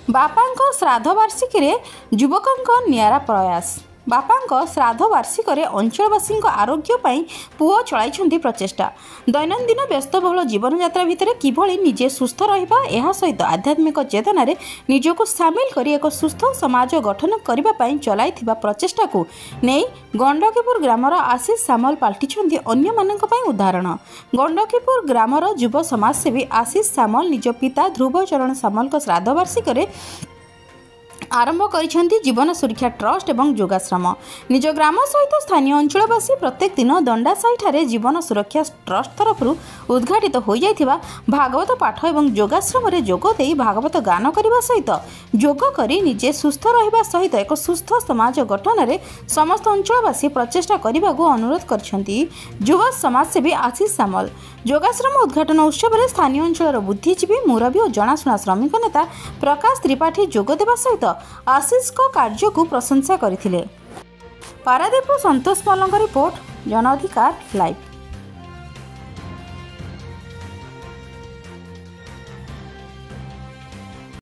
बापांको श्राद्ध वार्षिकी युवकों नियारा प्रयास। बापांको श्राद्ध वार्षिक अंचलवासी आरोग्य पुओ चलाई प्रचेषा। दैनंदिन व्यस्तबहुल जीवन यात्रा भितर किभली निजे सुस्थ रहा सहित आध्यात्मिक चेतना निजक सामिल कर एक सुस्थ समाज गठन करने चलाई प्रचेषा को नहीं गंडकीपुर ग्रामर आशीष सामल पाल्टी अन्य उदाहरण। गंडकीपुर ग्रामर युव समाजसेवी आशीष सामल निज पिता ध्रुवचरण सामल श्राद्ध वार्षिक आरंभ करिसेंती जीवन सुरक्षा ट्रस्ट एवं योगाश्रम। निज ग्राम सहित स्थानीय अंचलवासी प्रत्येक दिन दंडासाही ठारे जीवन सुरक्षा ट्रस्ट तरफ उद्घाटित हो जाइथिबा भागवत पाठ एवं योगाश्रम रे जोग देई भागवत गान करने सहित योग करी निजे सुस्थ रहिबा सहित एक सुस्थ समाज गठन रे समस्त अंचलवासी प्रचेष्टा करने को अनुरोध करछंती युवा समाजसेवी आशीष सामल। योगाश्रम उद्घाटन उत्सव में स्थानीय अंचल बुद्धिजीवी मुरबी और जनाशुना श्रमिक नेता प्रकाश त्रिपाठी जोग देवा सहित आशीष को कार्य को प्रशंसा करथिले। पारादीप संतोष मल्लଙ୍କ रिपोर्ट, जन अधिकार लाइव।